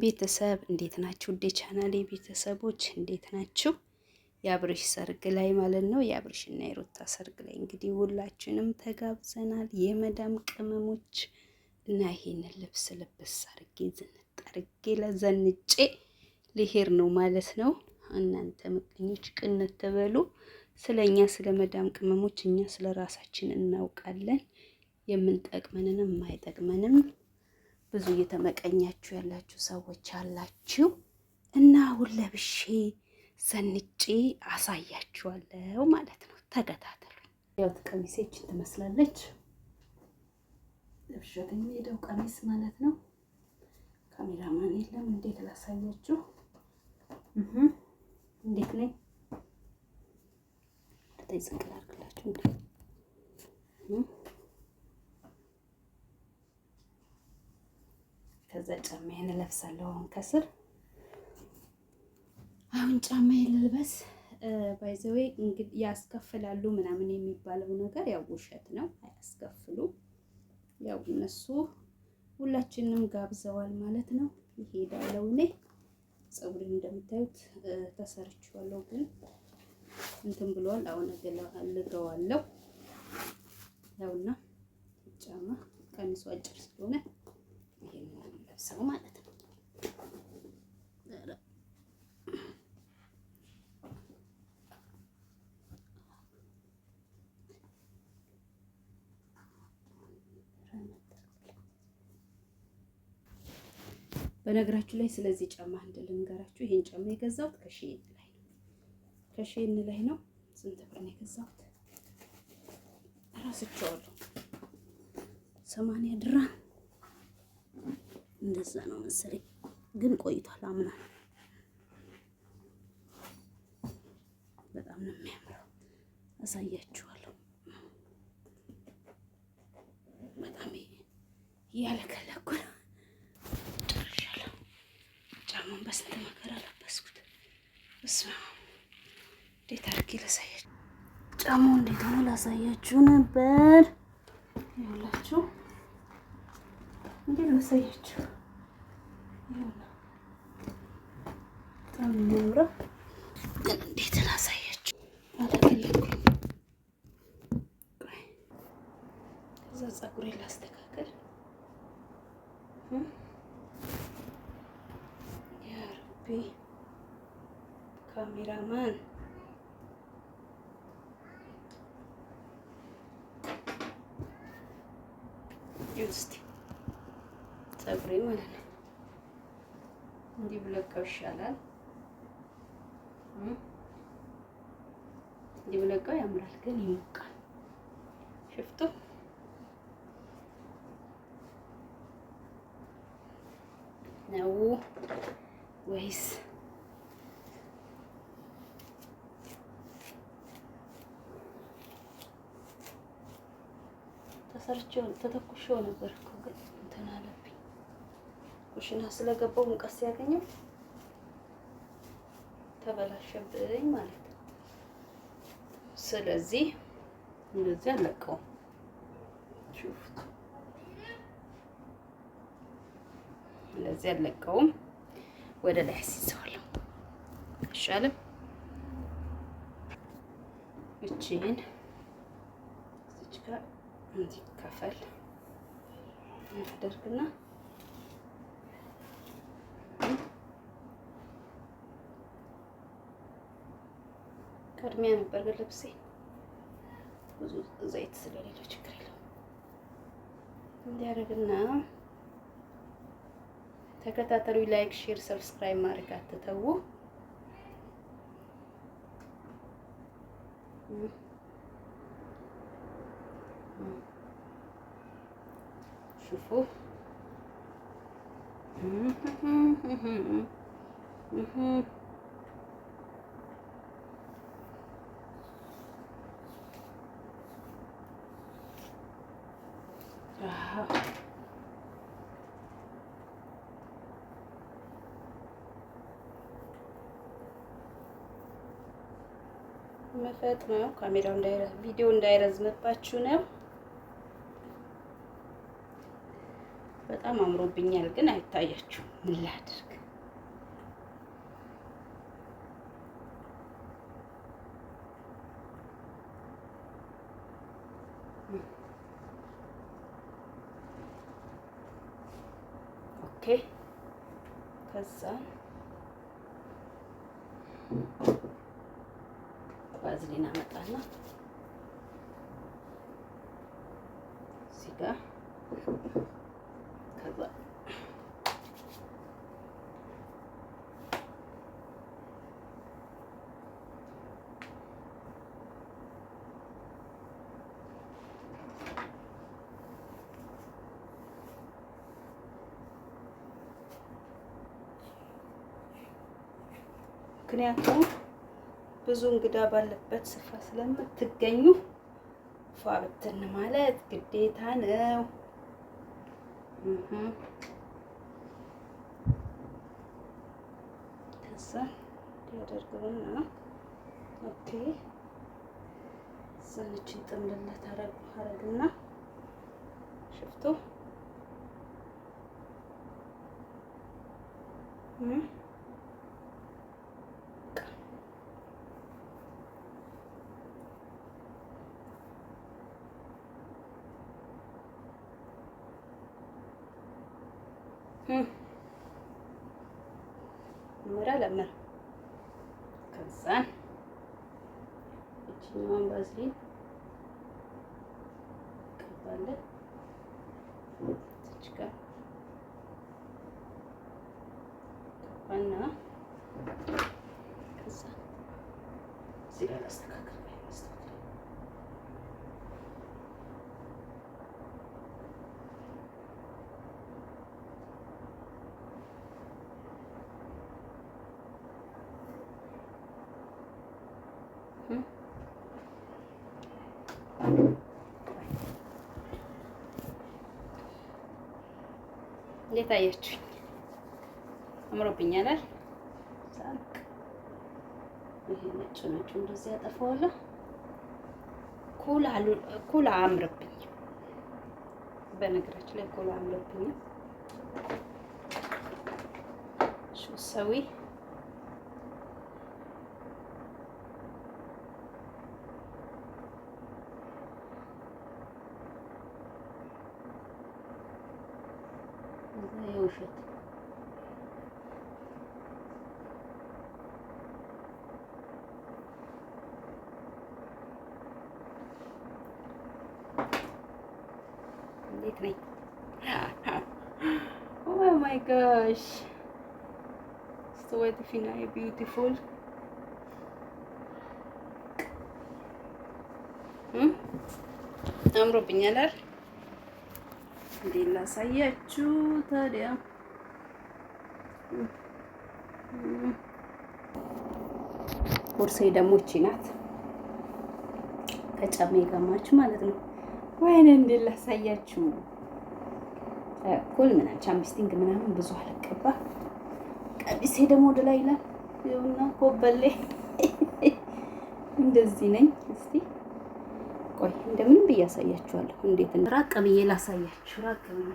ቤተሰብ እንዴት ናችሁ? ውዴ ቻናሌ ቤተሰቦች እንዴት ናችሁ? የአብርሽ ሰርግ ላይ ማለት ነው። የአብርሽና የሩታ ሰርግ ላይ እንግዲህ ሁላችንም ተጋብዘናል። የመዳም ቅመሞች እና ይሄንን ልብስ ልብስ አርጌ ዝንጥ አርጌ ለዘንጬ ልሄድ ነው ማለት ነው። እናንተ ምቀኞች ቅንት ተበሉ። ስለኛ ስለ መዳም ቅመሞች እኛ ስለ ራሳችን እናውቃለን። የምንጠቅመንንም የማይጠቅመንም ብዙ እየተመቀኛችሁ ያላችሁ ሰዎች አላችሁ እና አሁን ለብሼ ዘንጬ አሳያችኋለሁ ማለት ነው። ተከታተሉ። ያው ቀሚሴች ትመስላለች። ለብሼት የሚሄደው ቀሚስ ማለት ነው። ካሜራማን የለም። እንዴት ላሳያችሁ? እንዴት ነኝ? ተይዘንከላ አርግላችሁ ከዛ ጫማዬን እለብሳለሁ። አሁን ከስር ጫማዬን ልልበስ። ባይዘዌ እንግዲህ ያስከፍላሉ ምናምን የሚባለው ነገር ያው ውሸት ነው። አያስከፍሉም። ያው እነሱ ሁላችንም ጋብዘዋል ማለት ነው። ይሄዳለሁ። እኔ ፀጉሬን እንደምታዩት ተሰርቼዋለሁ፣ ግን እንትን ብሏል። አሁን እልገዋለሁ። ያውና ጫማ ቀሚሱ አጭር ስለሆነ ይሄንን ለብሰው ማለት ነው። በነገራችሁ ላይ ስለዚህ ጫማ ልንገራችሁ። ይሄን ጫማ የገዛሁት ከሼን ላይ ነው። ከሼን ላይ ነው። ስንት ብር ነው የገዛሁት? እራስቸዋለሁ 80 ድርሃም እንደዛ ነው መሰለኝ፣ ግን ቆይቷል። አምና በጣም ነው የሚያምረው። አሳያችኋለሁ። በጣም ያለከለኩ ጨርሻለሁ። ጫማውን በስንት መከራ ለበስኩት። በስመ አብ! እንዴት አድርጌ ላሳያችሁ? ጫማው እንዴት ነው ላሳያችሁ ነበር። ይኸውላችሁ እንዴት ላሳያችሁ? በጣም የሚያምረው ግን እንዴት ላሳያችሁ? አለከለኩኝ። ከዛ ፀጉሬን ላስተካከል። ያ ረቢ ካሜራማን እስቲ ፀጉሬ ማለት ነው እንዲህ ብለቀው ይሻላል። እንዲህ ብለቀው ያምራል፣ ግን ይሞቃል። ሽፍቱ ነው ወይስ ተሰርቼው ተተኩሼው ነበር እኮ ግን እንትን አለብኝ። ኩሽና ስለገባው ሙቀት ሲያገኘው ተበላሸብኝ ማለት ነው። ስለዚህ እንደዚህ አለቀው። ሹፍቱ እንደዚህ አለቀውም። ወደ ላይ አስይዘዋለሁ። አይሻልም? እቺን እዚህ ጋር እንዲከፈል እናደርግና ቀድሚያ ነበር ልብሴ ብዙ ዘይት ስለሌለው ችግር የለውም። እንዲያደርግና ተከታተሉ። ላይክ፣ ሼር፣ ሰብስክራይብ ማድረግ አትተው። ሹፉ መፈጥ ነው። ካሜራው ቪዲዮ እንዳይረዝምባችሁ ነው። በጣም አምሮብኛል፣ ግን አይታያችሁም። ምን ላድርግ? ኦኬ። ከዛ ባዝሊን አመጣና እዚህ ጋር ከዛ ምክንያቱም ብዙ እንግዳ ባለበት ስፍራ ስለምትገኙ ፏ ብትን ማለት ግዴታ ነው። ከዛ ያደርገውና ኦኬ ሰነችን ጥምልለት አረግና ሽፍቶ ለምን ከዛን እቺኛዋን ባዝሊን ቀባለን እቺ ጋር ቀባና ከዛ እዚህ ጋር አስተካክል እንዴት አያችሁኝ? አምሮብኛል አይደል? ሳልክ ይሄ ነጭ እንደዚህ ያጠፋዋለሁ። ኩል አምሮብኝ። በነገራችን ላይ ኩል አምሮብኝ። شو اسوي؟ ውሸት እንዴት ነኝ? ኦ ማይ ጋሽ ሶ ቢዩቲፉል አምሮብኛል አይደል? እንዴት ላሳያችሁ ታዲያ? ቦርሳዬ ደግሞ እቺ ናት ከጫማዬ ጋር ማለት ነው። ወይኔ እንዴት ላሳያችሁ? ኩል ምናምን ቻምስቲንግ ምናምን ብዙ አለቀባ። ቀሚሴ ደግሞ ወደ ላይ ይላል። ይኸውና ኮበሌ እንደዚህ ነኝ። እስቲ ቆይ እንደምን ብዬ አሳያችኋለሁ። እንዴት ራቅ ብዬ ላሳያችሁ። ራቅ ብዬ